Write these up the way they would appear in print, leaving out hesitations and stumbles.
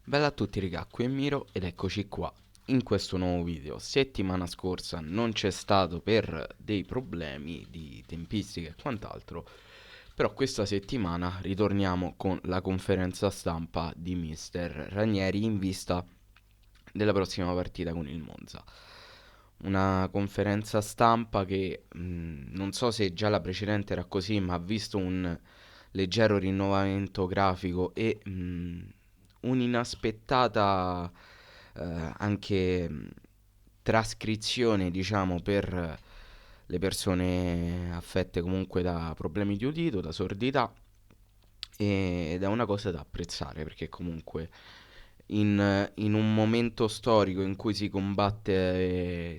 Bella a tutti raga, qui è Miro ed eccoci qua in questo nuovo video. Settimana scorsa non c'è stato per dei problemi di tempistica e quant'altro, però questa settimana ritorniamo con la conferenza stampa di Mister Ranieri in vista della prossima partita con il Monza. Una conferenza stampa che non so se già la precedente era così, ma ha visto un leggero rinnovamento grafico e un'inaspettata anche trascrizione, diciamo, per le persone affette comunque da problemi di udito, da sordità, ed è una cosa da apprezzare perché comunque in un momento storico in cui si combatte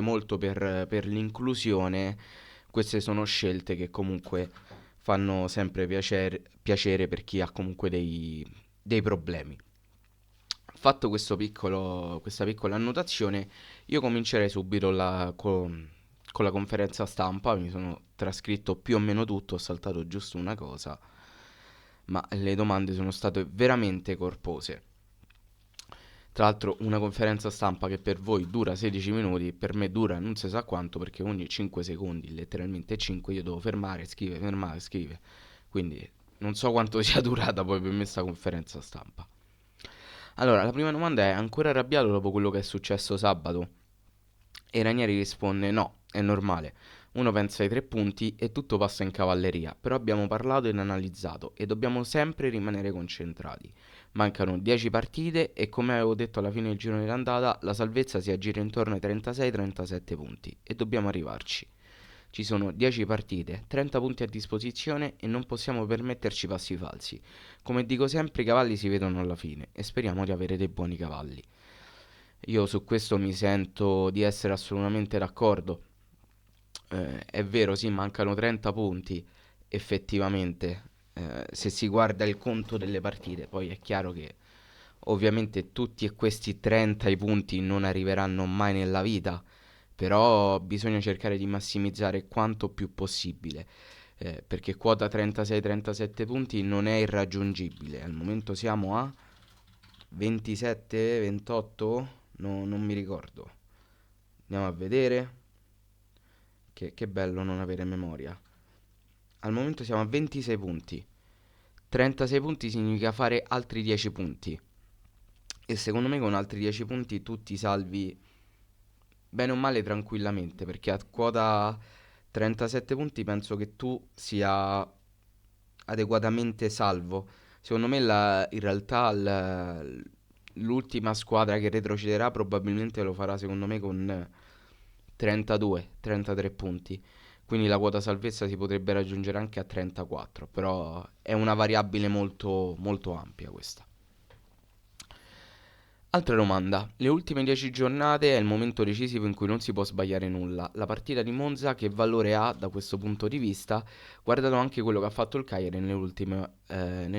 molto per l'inclusione, queste sono scelte che comunque fanno sempre piacere per chi ha comunque dei problemi. Fatto questa piccola annotazione, io comincerei subito con la conferenza stampa. Mi sono trascritto più o meno tutto, ho saltato giusto una cosa, ma le domande sono state veramente corpose. Tra l'altro una conferenza stampa che per voi dura 16 minuti, per me dura non si sa quanto perché ogni 5 secondi, letteralmente 5, io devo fermare, scrive, fermare, scrive. Quindi non so quanto sia durata poi per me sta conferenza stampa. Allora, la prima domanda è: ancora arrabbiato dopo quello che è successo sabato? E Ranieri risponde: no, è normale. Uno pensa ai 3 punti e tutto passa in cavalleria, però abbiamo parlato ed analizzato e dobbiamo sempre rimanere concentrati. Mancano 10 partite e come avevo detto alla fine del girone d'andata, la salvezza si aggira intorno ai 36-37 punti e dobbiamo arrivarci. Ci sono 10 partite, 30 punti a disposizione e non possiamo permetterci passi falsi. Come dico sempre, i cavalli si vedono alla fine e speriamo di avere dei buoni cavalli. Io su questo mi sento di essere assolutamente d'accordo. È vero, sì, mancano 30 punti, effettivamente, se si guarda il conto delle partite. Poi è chiaro che ovviamente tutti e questi 30 i punti non arriveranno mai nella vita, però bisogna cercare di massimizzare quanto più possibile, perché quota 36-37 punti non è irraggiungibile. Al momento siamo a 27-28? No, non mi ricordo. Andiamo a vedere. Che bello non avere memoria. Al momento siamo a 26 punti. 36 punti significa fare altri 10 punti. E secondo me con altri 10 punti tu ti salvi bene o male tranquillamente. Perché a quota 37 punti penso che tu sia adeguatamente salvo. Secondo me in realtà l'ultima squadra che retrocederà probabilmente lo farà secondo me con 32-33 punti. Quindi la quota salvezza si potrebbe raggiungere anche a 34, però è una variabile molto, molto ampia questa. Altra domanda: le ultime 10 giornate è il momento decisivo in cui non si può sbagliare nulla. La partita di Monza che valore ha da questo punto di vista, guardando anche quello che ha fatto il Cagliari nelle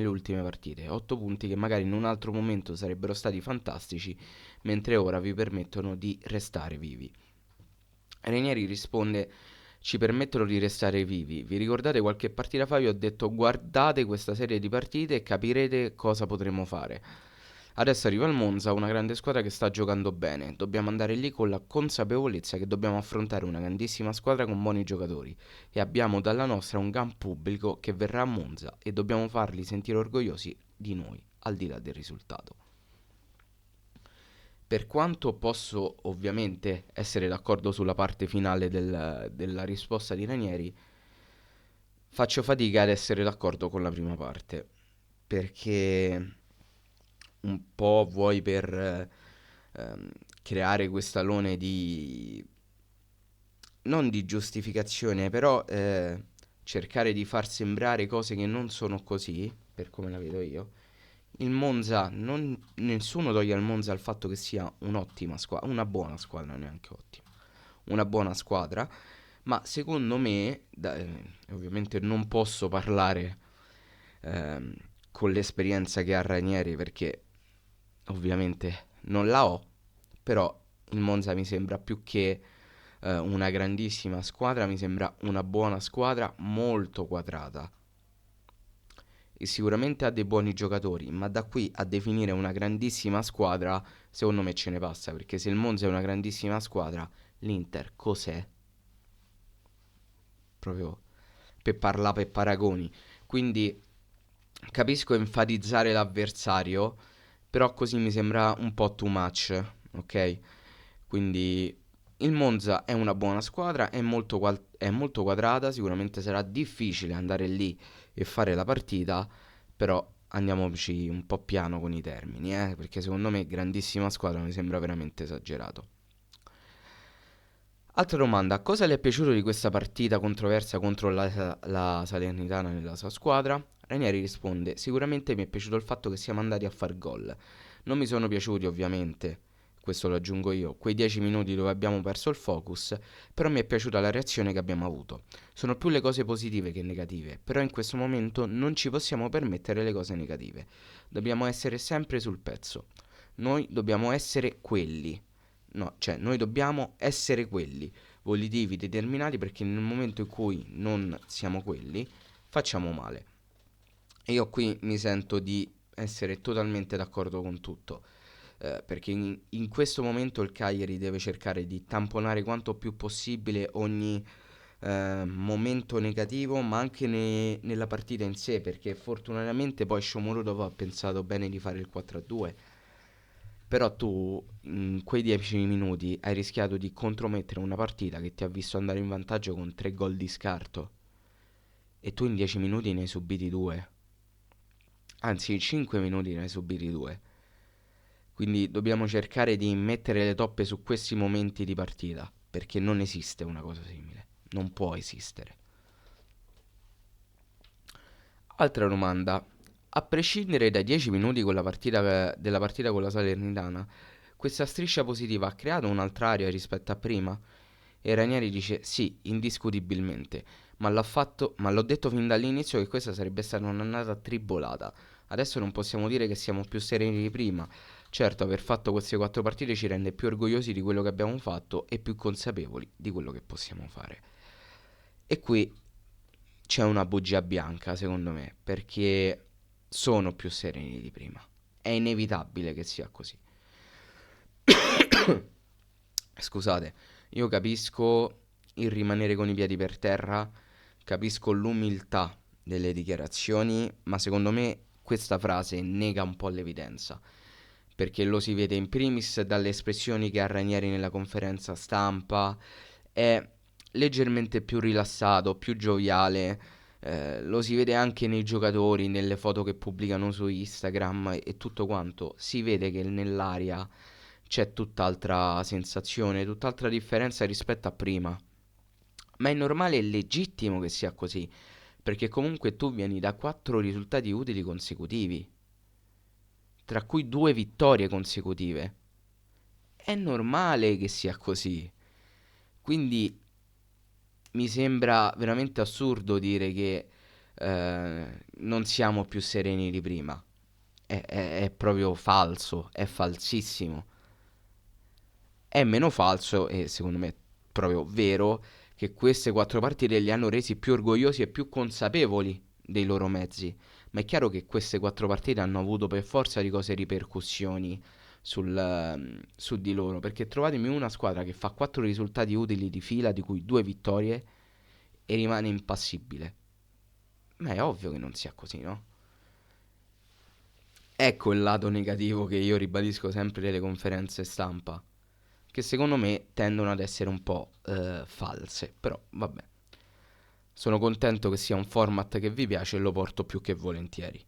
ultime partite? 8 punti che magari in un altro momento sarebbero stati fantastici, mentre ora vi permettono di restare vivi. Ranieri risponde: ci permettono di restare vivi. Vi ricordate qualche partita fa vi ho detto guardate questa serie di partite e capirete cosa potremo fare. Adesso arriva il Monza, una grande squadra che sta giocando bene. Dobbiamo andare lì con la consapevolezza che dobbiamo affrontare una grandissima squadra con buoni giocatori e abbiamo dalla nostra un gran pubblico che verrà a Monza e dobbiamo farli sentire orgogliosi di noi, al di là del risultato. Per quanto posso ovviamente essere d'accordo sulla parte finale della risposta di Ranieri, faccio fatica ad essere d'accordo con la prima parte, perché un po' vuoi per ehm, creare quest'alone di non di giustificazione, però cercare di far sembrare cose che non sono così, per come la vedo io. Il Monza, nessuno toglie al Monza il fatto che sia un'ottima squadra, una buona squadra, neanche ottima, una buona squadra, ma secondo me, ovviamente non posso parlare ehm, con l'esperienza che ha Ranieri perché ovviamente non la ho, però il Monza mi sembra più che una grandissima squadra, mi sembra una buona squadra molto quadrata e sicuramente ha dei buoni giocatori, ma da qui a definire una grandissima squadra, secondo me ce ne passa, perché se il Monza è una grandissima squadra, l'Inter cos'è? Proprio per parlare per paragoni. Quindi capisco enfatizzare l'avversario, però così mi sembra un po' too much, ok? Quindi il Monza è una buona squadra, è molto quadrata, sicuramente sarà difficile andare lì e fare la partita, però andiamoci un po' piano con i termini, perché secondo me grandissima squadra mi sembra veramente esagerato. Altra domanda, cosa le è piaciuto di questa partita controversa contro la Salernitana nella sua squadra? Ranieri risponde, sicuramente mi è piaciuto il fatto che siamo andati a far gol. Non mi sono piaciuti ovviamente, questo lo aggiungo io, quei 10 minuti dove abbiamo perso il focus, però mi è piaciuta la reazione che abbiamo avuto. Sono più le cose positive che negative, però in questo momento non ci possiamo permettere le cose negative. Dobbiamo essere sempre sul pezzo. Noi dobbiamo essere quelli. No, cioè noi dobbiamo essere quelli, volitivi, determinati, perché nel momento in cui non siamo quelli, facciamo male. E io qui mi sento di essere totalmente d'accordo con tutto, perché in questo momento il Cagliari deve cercare di tamponare quanto più possibile ogni momento negativo, ma anche nella partita in sé, perché fortunatamente poi Shomurodov ha pensato bene di fare il 4-2. Però tu in quei 10 minuti hai rischiato di contromettere una partita che ti ha visto andare in vantaggio con 3 gol di scarto e tu in 10 minuti ne hai subiti 2. Anzi, in 5 minuti ne hai subiti 2. Quindi dobbiamo cercare di mettere le toppe su questi momenti di partita, perché non esiste una cosa simile. Non può esistere. Altra domanda. A prescindere dai 10 minuti della partita con la Salernitana, questa striscia positiva ha creato un'altra aria rispetto a prima? E Ranieri dice sì, indiscutibilmente, ma l'ho detto fin dall'inizio che questa sarebbe stata un'annata tribolata. Adesso non possiamo dire che siamo più sereni di prima. Certo, aver fatto queste 4 partite ci rende più orgogliosi di quello che abbiamo fatto e più consapevoli di quello che possiamo fare. E qui c'è una bugia bianca, secondo me, perché sono più sereni di prima. È inevitabile che sia così. Scusate, io capisco il rimanere con i piedi per terra, capisco l'umiltà delle dichiarazioni, ma secondo me questa frase nega un po' l'evidenza, perché lo si vede in primis dalle espressioni che ha Ranieri nella conferenza stampa, è leggermente più rilassato, più gioviale, lo si vede anche nei giocatori, nelle foto che pubblicano su Instagram e tutto quanto, si vede che nell'aria c'è tutt'altra sensazione, tutt'altra differenza rispetto a prima. Ma è normale e legittimo che sia così, perché comunque tu vieni da 4 risultati utili consecutivi, tra cui 2 vittorie consecutive. È normale che sia così. Quindi mi sembra veramente assurdo dire che non siamo più sereni di prima. È proprio falso, è falsissimo. È meno falso e secondo me proprio vero che queste 4 partite li hanno resi più orgogliosi e più consapevoli dei loro mezzi. Ma è chiaro che queste 4 partite hanno avuto per forza di cose ripercussioni su di loro. Perché trovatemi una squadra che fa 4 risultati utili di fila, di cui 2 vittorie, e rimane impassibile. Ma è ovvio che non sia così, no? Ecco il lato negativo che io ribadisco sempre delle conferenze stampa, che secondo me tendono ad essere un po' false, però vabbè. Sono contento che sia un format che vi piace e lo porto più che volentieri.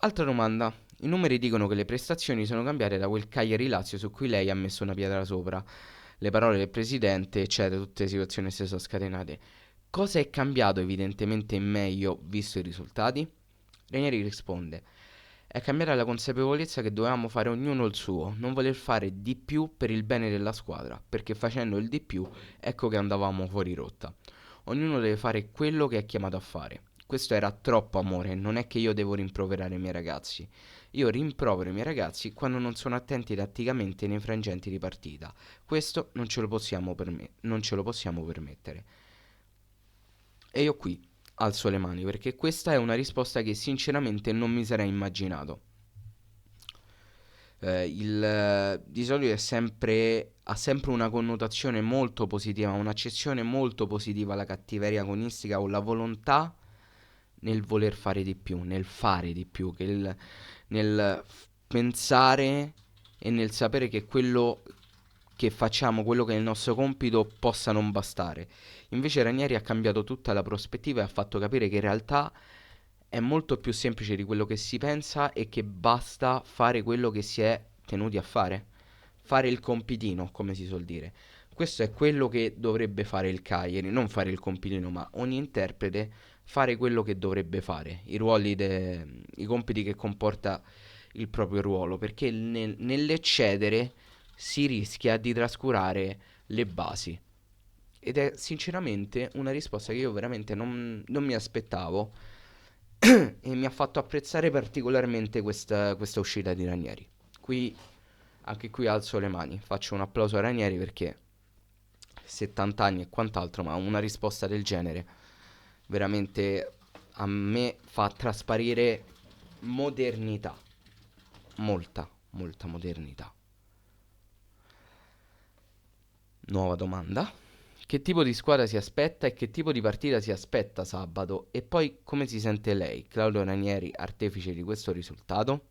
Altra domanda. I numeri dicono che le prestazioni sono cambiate da quel Cagliari-Lazio su cui lei ha messo una pietra sopra. Le parole del presidente, eccetera, tutte le situazioni si sono scatenate. Cosa è cambiato evidentemente in meglio visto i risultati? Ranieri risponde: è cambiata la consapevolezza che dovevamo fare ognuno il suo, non voler fare di più per il bene della squadra, perché facendo il di più ecco che andavamo fuori rotta. Ognuno deve fare quello che è chiamato a fare. Questo era troppo amore, non è che io devo rimproverare i miei ragazzi. Io rimprovero i miei ragazzi quando non sono attenti tatticamente nei frangenti di partita. Questo non ce lo possiamo permettere. E io qui alzo le mani, perché questa è una risposta che sinceramente non mi sarei immaginato. Di solito ha sempre una connotazione molto positiva, un'accezione molto positiva alla cattiveria agonistica o la volontà nel voler fare di più, nel fare di più, nel pensare e nel sapere che quello che facciamo, quello che è il nostro compito, possa non bastare. Invece Ranieri ha cambiato tutta la prospettiva e ha fatto capire che in realtà è molto più semplice di quello che si pensa e che basta fare quello che si è tenuti a fare. Fare il compitino, come si suol dire. Questo è quello che dovrebbe fare il Cagliari, non fare il compitino, ma ogni interprete fare quello che dovrebbe fare, i compiti che comporta il proprio ruolo, perché nell'eccedere si rischia di trascurare le basi. Ed è sinceramente una risposta che io veramente non mi aspettavo e mi ha fatto apprezzare particolarmente questa uscita di Ranieri. Qui, anche qui alzo le mani, faccio un applauso a Ranieri perché 70 anni e quant'altro, ma una risposta del genere veramente a me fa trasparire modernità, molta, molta modernità. Nuova domanda. Che tipo di squadra si aspetta e che tipo di partita si aspetta sabato? E poi come si sente lei, Claudio Ranieri, artefice di questo risultato?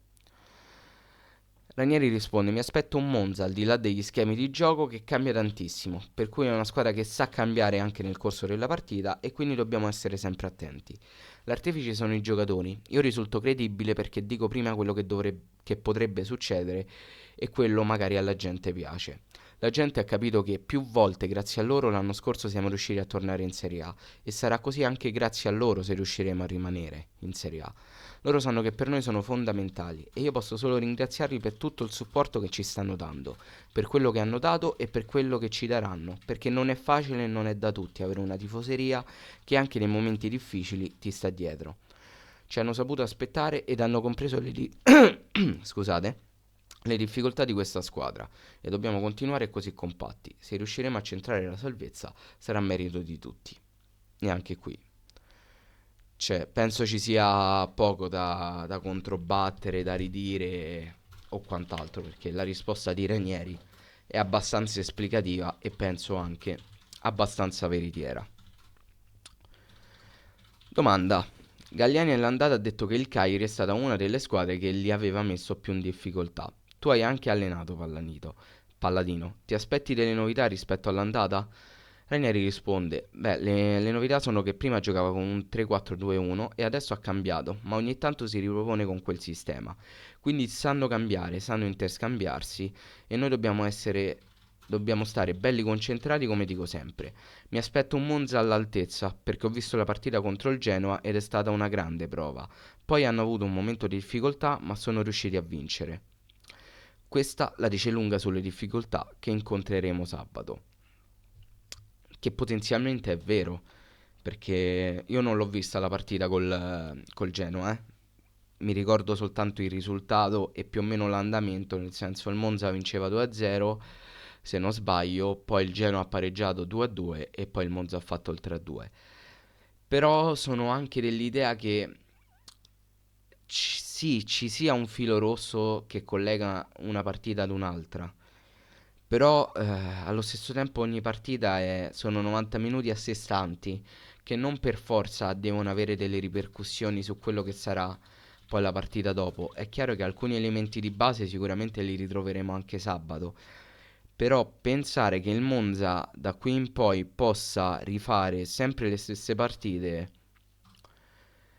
Ranieri risponde: mi aspetto un Monza al di là degli schemi di gioco che cambia tantissimo, per cui è una squadra che sa cambiare anche nel corso della partita e quindi dobbiamo essere sempre attenti. L'artefice sono i giocatori, io risulto credibile perché dico prima quello che potrebbe succedere e quello magari alla gente piace. La gente ha capito che più volte grazie a loro l'anno scorso siamo riusciti a tornare in Serie A e sarà così anche grazie a loro se riusciremo a rimanere in Serie A. Loro sanno che per noi sono fondamentali e io posso solo ringraziarli per tutto il supporto che ci stanno dando, per quello che hanno dato e per quello che ci daranno, perché non è facile e non è da tutti avere una tifoseria che anche nei momenti difficili ti sta dietro. Ci hanno saputo aspettare ed hanno compreso scusate, le difficoltà di questa squadra e dobbiamo continuare così compatti. Se riusciremo a centrare la salvezza sarà merito di tutti. E anche qui penso ci sia poco da controbattere, da ridire o quant'altro, perché la risposta di Ranieri è abbastanza esplicativa e penso anche abbastanza veritiera. Domanda. Galliani all'andata ha detto che il Cagliari è stata una delle squadre che li aveva messo più in difficoltà. Tu hai anche allenato Palladino. Ti aspetti delle novità rispetto all'andata? Ranieri risponde: beh, le novità sono che prima giocava con un 3-4-2-1 e adesso ha cambiato, ma ogni tanto si ripropone con quel sistema. Quindi sanno cambiare, sanno interscambiarsi e noi dobbiamo stare belli concentrati come dico sempre. Mi aspetto un Monza all'altezza perché ho visto la partita contro il Genoa ed è stata una grande prova. Poi hanno avuto un momento di difficoltà, ma sono riusciti a vincere. Questa la dice lunga sulle difficoltà che incontreremo sabato. Che potenzialmente è vero, perché io non l'ho vista la partita col Genoa, eh. Mi ricordo soltanto il risultato e più o meno l'andamento, nel senso il Monza vinceva 2-0, se non sbaglio, poi il Genoa ha pareggiato 2-2 e poi il Monza ha fatto il 3-2. Però sono anche dell'idea che sì, ci sia un filo rosso che collega una partita ad un'altra. Però allo stesso tempo ogni sono 90 minuti a sé stanti che non per forza devono avere delle ripercussioni su quello che sarà poi la partita dopo. È chiaro che alcuni elementi di base sicuramente li ritroveremo anche sabato, però pensare che il Monza da qui in poi possa rifare sempre le stesse partite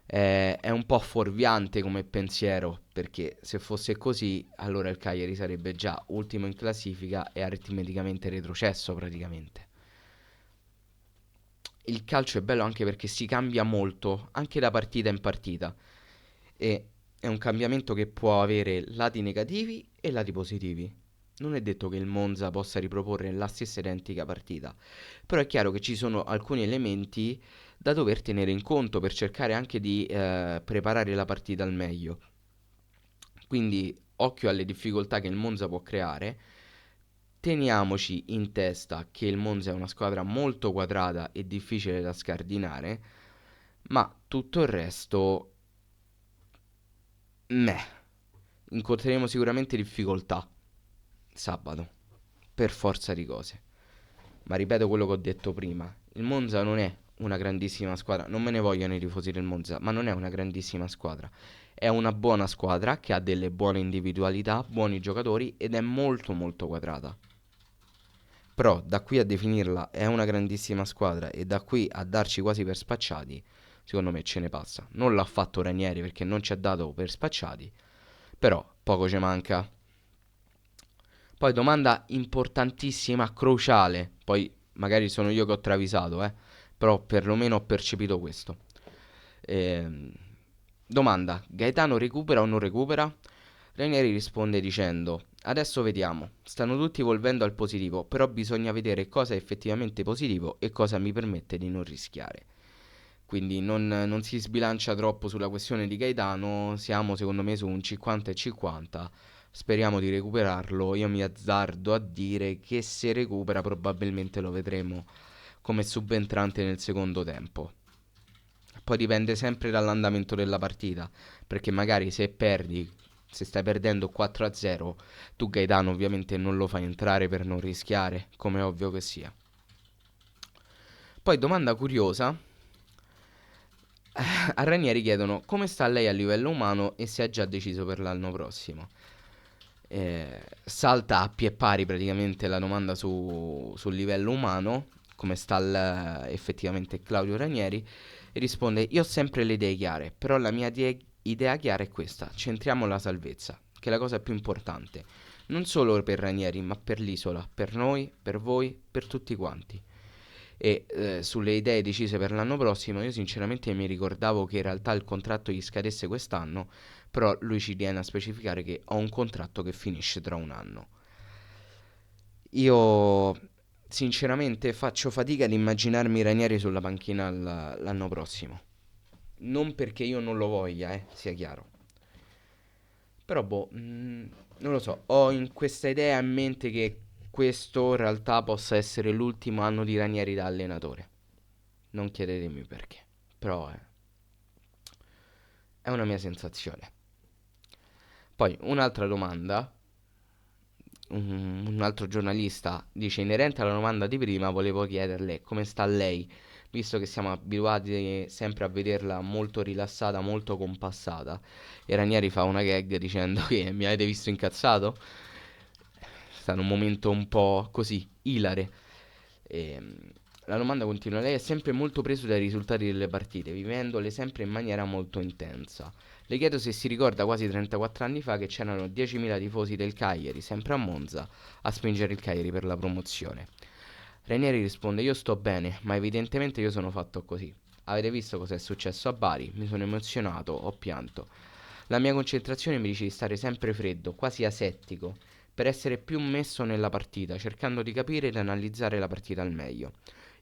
è un po' fuorviante come pensiero, perché se fosse così, allora il Cagliari sarebbe già ultimo in classifica e aritmeticamente retrocesso praticamente. Il calcio è bello anche perché si cambia molto, anche da partita in partita, e è un cambiamento che può avere lati negativi e lati positivi. Non è detto che il Monza possa riproporre la stessa identica partita, però è chiaro che ci sono alcuni elementi da dover tenere in conto per cercare anche di preparare la partita al meglio. Quindi occhio alle difficoltà che il Monza può creare. Teniamoci in testa che il Monza è una squadra molto quadrata e difficile da scardinare, ma tutto il resto, meh, incontreremo sicuramente difficoltà sabato, per forza di cose. Ma ripeto quello che ho detto prima, il Monza non è una grandissima squadra, non me ne vogliono i tifosi del Monza, ma non è una grandissima squadra. È una buona squadra che ha delle buone individualità, buoni giocatori ed è molto molto quadrata. Però da qui a definirla è una grandissima squadra e da qui a darci quasi per spacciati, secondo me ce ne passa. Non l'ha fatto Ranieri perché non ci ha dato per spacciati, però poco ci manca. Poi domanda importantissima, cruciale, poi magari sono io che ho travisato, però perlomeno ho percepito questo. Ehm, Domanda, Gaetano recupera o non recupera? Ranieri risponde dicendo, adesso vediamo, stanno tutti volvendo al positivo, però bisogna vedere cosa è effettivamente positivo e cosa mi permette di non rischiare. Quindi non si sbilancia troppo sulla questione di Gaetano, siamo secondo me su un 50 e 50, speriamo di recuperarlo, io mi azzardo a dire che se recupera probabilmente lo vedremo come subentrante nel secondo tempo. Poi dipende sempre dall'andamento della partita, perché magari se perdi, se stai perdendo 4-0, tu Gaetano ovviamente non lo fai entrare per non rischiare, come è ovvio che sia. Poi domanda curiosa, a Ranieri chiedono come sta lei a livello umano e se ha già deciso per l'anno prossimo. Salta a pie pari praticamente la domanda sul livello umano, come sta effettivamente Claudio Ranieri, e risponde: io ho sempre le idee chiare, però la mia idea chiara è questa: centriamo la salvezza, che è la cosa più importante, non solo per Ranieri, ma per l'isola, per noi, per voi, per tutti quanti. E sulle idee decise per l'anno prossimo, io sinceramente mi ricordavo che in realtà il contratto gli scadesse quest'anno, però lui ci tiene a specificare che ho un contratto che finisce tra un anno. Io sinceramente faccio fatica ad immaginarmi Ranieri sulla panchina l'anno prossimo. Non perché io non lo voglia, sia chiaro. Però boh, non lo so, ho in questa idea in mente che questo in realtà possa essere l'ultimo anno di Ranieri da allenatore. Non chiedetemi perché, però è una mia sensazione. Poi un'altra domanda, un altro giornalista dice inerente alla domanda di prima, volevo chiederle come sta lei, visto che siamo abituati sempre a vederla molto rilassata, molto compassata. E Ranieri fa una gag dicendo che mi avete visto incazzato? Sta in un momento un po' così, ilare. E, la domanda continua, lei è sempre molto preso dai risultati delle partite, vivendole sempre in maniera molto intensa. Le chiedo se si ricorda quasi 34 anni fa che c'erano 10.000 tifosi del Cagliari, sempre a Monza, a spingere il Cagliari per la promozione. Ranieri risponde: io sto bene, ma evidentemente io sono fatto così. Avete visto cosa è successo a Bari? Mi sono emozionato, ho pianto. La mia concentrazione mi dice di stare sempre freddo, quasi asettico, per essere più messo nella partita, cercando di capire ed analizzare la partita al meglio.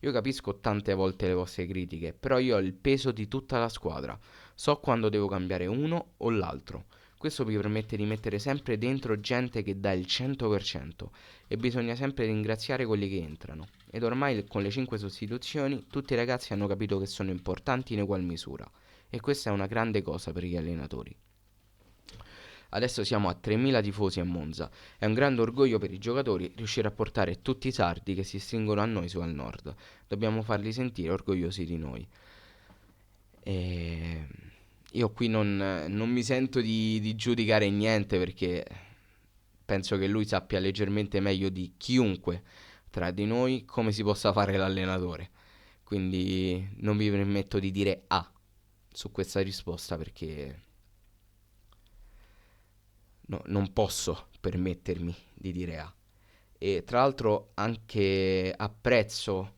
Io capisco tante volte le vostre critiche, però io ho il peso di tutta la squadra. So quando devo cambiare uno o l'altro. Questo mi permette di mettere sempre dentro gente che dà il 100% e bisogna sempre ringraziare quelli che entrano. Ed ormai con le 5 sostituzioni tutti i ragazzi hanno capito che sono importanti in egual misura. E questa è una grande cosa per gli allenatori. Adesso siamo a 3.000 tifosi a Monza. È un grande orgoglio per i giocatori riuscire a portare tutti i sardi che si stringono a noi su al nord. Dobbiamo farli sentire orgogliosi di noi. E io qui non mi sento di giudicare niente perché penso che lui sappia leggermente meglio di chiunque tra di noi come si possa fare l'allenatore. Quindi non mi permetto di dire A su questa risposta perché non posso permettermi di dire A. E tra l'altro anche apprezzo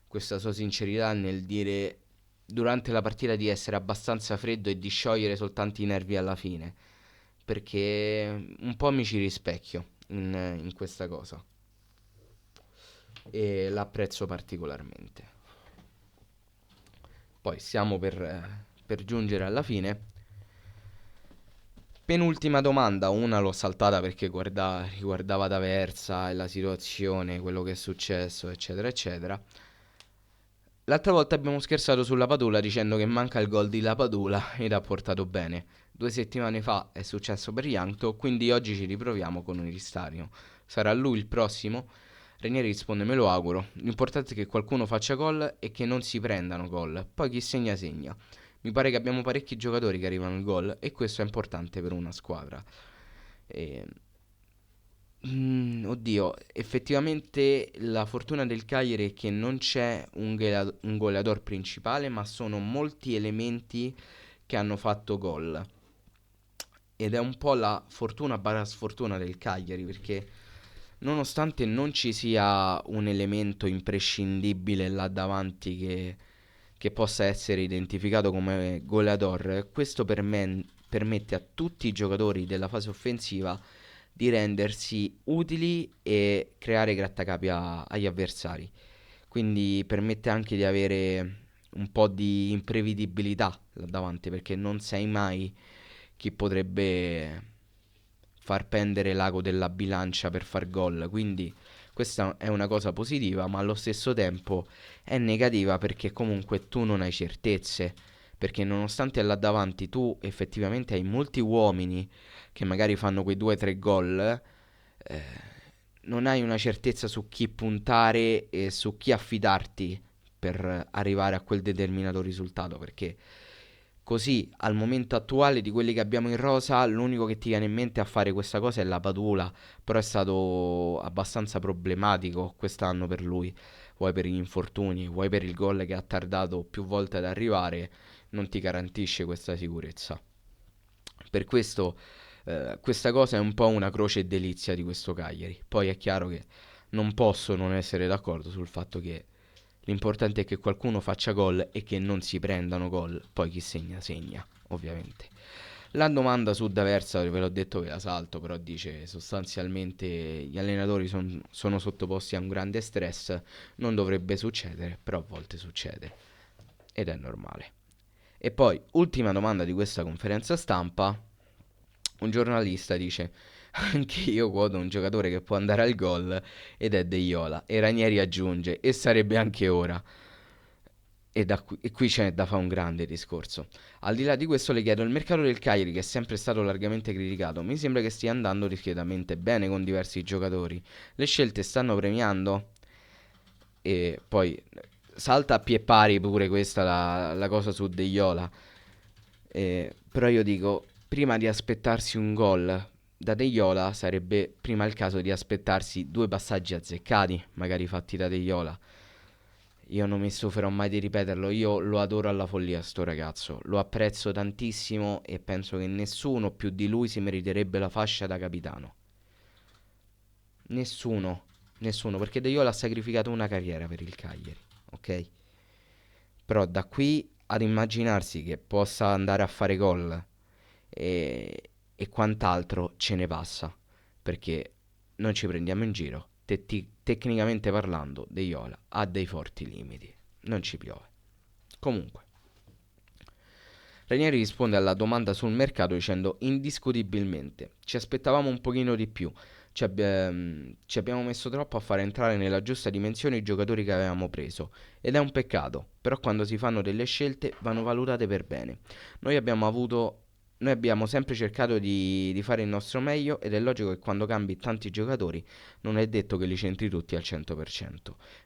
questa sua sincerità nel dire durante la partita di essere abbastanza freddo e di sciogliere soltanto i nervi alla fine, perché un po' mi ci rispecchio in questa cosa e l'apprezzo particolarmente. Poi stiamo per giungere alla fine. Penultima domanda, una l'ho saltata perché riguardava D'Aversa e la situazione, quello che è successo, eccetera, eccetera. L'altra volta abbiamo scherzato sulla Padula dicendo che manca il gol di Lapadula ed ha portato bene. 2 settimane fa è successo per Yankto, quindi oggi ci riproviamo con un Ristario. Sarà lui il prossimo? Ranieri risponde: me lo auguro. L'importante è che qualcuno faccia gol e che non si prendano gol. Poi chi segna segna. Mi pare che abbiamo parecchi giocatori che arrivano al gol e questo è importante per una squadra. E oddio, effettivamente la fortuna del Cagliari è che non c'è un goleador principale, ma sono molti elementi che hanno fatto gol. Ed è un po' la fortuna barra sfortuna del Cagliari, perché nonostante non ci sia un elemento imprescindibile là davanti che possa essere identificato come goleador, questo permette a tutti i giocatori della fase offensiva di rendersi utili e creare grattacapi agli avversari. Quindi permette anche di avere un po' di imprevedibilità là davanti, perché non sai mai chi potrebbe far pendere l'ago della bilancia per far gol. Quindi questa è una cosa positiva, ma allo stesso tempo è negativa perché comunque tu non hai certezze. Perché nonostante là davanti tu effettivamente hai molti uomini che magari fanno quei 2 o 3 gol, eh, non hai una certezza su chi puntare e su chi affidarti per arrivare a quel determinato risultato. Perché così al momento attuale di quelli che abbiamo in rosa, l'unico che ti viene in mente a fare questa cosa è la Padula. Però è stato abbastanza problematico quest'anno per lui. Vuoi per gli infortuni, vuoi per il gol che ha tardato più volte ad arrivare, non ti garantisce questa sicurezza. Per questo questa cosa è un po' una croce e delizia di questo Cagliari. Poi è chiaro che non posso non essere d'accordo sul fatto che l'importante è che qualcuno faccia gol e che non si prendano gol. Poi chi segna, segna, ovviamente. La domanda su D'Aversa, ve l'ho detto, ve la salto, però dice sostanzialmente gli allenatori sono sottoposti a un grande stress, non dovrebbe succedere, però a volte succede ed è normale. E poi, ultima domanda di questa conferenza stampa, un giornalista dice: anche io quoto un giocatore che può andare al gol ed è De Iola. E Ranieri aggiunge: e sarebbe anche ora. E qui c'è da fare un grande discorso. Al di là di questo, le chiedo: il mercato del Cagliari, che è sempre stato largamente criticato, mi sembra che stia andando discretamente bene con diversi giocatori. Le scelte stanno premiando? E poi salta a pie pari pure questa la cosa su De Iola. Però io dico, prima di aspettarsi un gol da De Iola, sarebbe prima il caso di aspettarsi 2 passaggi azzeccati, magari fatti da De Iola. Io non mi stuferò mai di ripeterlo, io lo adoro alla follia sto ragazzo, lo apprezzo tantissimo e penso che nessuno più di lui si meriterebbe la fascia da capitano. Nessuno, nessuno, perché De Jong ha sacrificato una carriera per il Cagliari, ok? Però da qui ad immaginarsi che possa andare a fare gol e quant'altro ce ne passa, perché non ci prendiamo in giro. Tecnicamente parlando, De Jong ha dei forti limiti, non ci piove. Comunque, Ranieri risponde alla domanda sul mercato dicendo: indiscutibilmente, ci aspettavamo un pochino di più. Ci abbiamo messo troppo a fare entrare nella giusta dimensione i giocatori che avevamo preso. Ed è un peccato, però quando si fanno delle scelte vanno valutate per bene. Noi abbiamo avuto. Noi abbiamo sempre cercato di fare il nostro meglio ed è logico che quando cambi tanti giocatori non è detto che li centri tutti al 100%.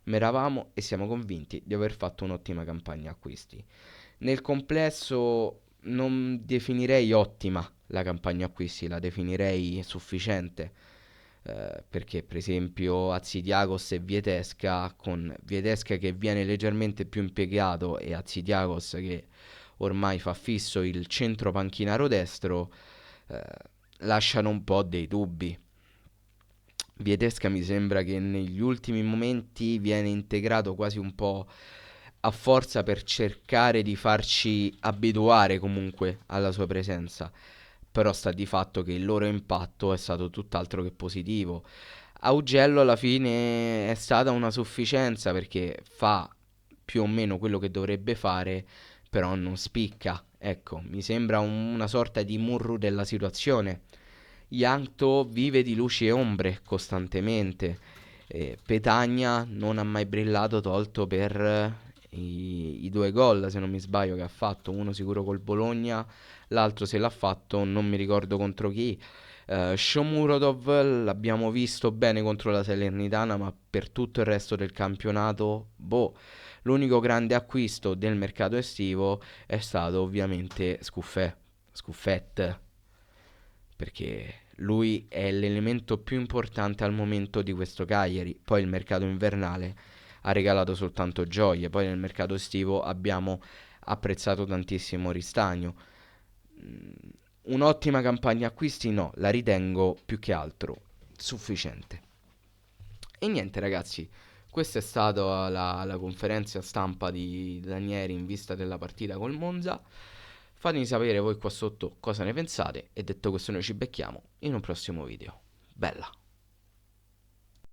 Ma eravamo e siamo convinti di aver fatto un'ottima campagna acquisti. Nel complesso non definirei ottima la campagna acquisti, la definirei sufficiente. Perché per esempio Azidiagos e Vietesca, con Vietesca che viene leggermente più impiegato e Azidiagos che ormai fa fisso il centro panchinaro destro, eh, lasciano un po' dei dubbi. Vietesca mi sembra che negli ultimi momenti viene integrato quasi un po' a forza per cercare di farci abituare comunque alla sua presenza. Però sta di fatto che il loro impatto è stato tutt'altro che positivo. Augello alla fine è stata una sufficienza perché fa più o meno quello che dovrebbe fare, però non spicca. Ecco, mi sembra una sorta di Murru della situazione. Yankto vive di luci e ombre costantemente. Petagna non ha mai brillato tolto per i due gol, se non mi sbaglio, che ha fatto, uno sicuro col Bologna, l'altro se l'ha fatto, non mi ricordo contro chi. Shomurodov l'abbiamo visto bene contro la Salernitana, ma per tutto il resto del campionato, boh, l'unico grande acquisto del mercato estivo è stato ovviamente Scuffet, perché lui è l'elemento più importante al momento di questo Cagliari. Poi il mercato invernale ha regalato soltanto gioie, poi nel mercato estivo abbiamo apprezzato tantissimo Ristagno. Mm, Un'ottima campagna acquisti no, la ritengo più che altro sufficiente. E niente ragazzi, questa è stata la conferenza stampa di Danieri in vista della partita col Monza. Fatemi sapere voi qua sotto cosa ne pensate e detto questo noi ci becchiamo in un prossimo video. Bella!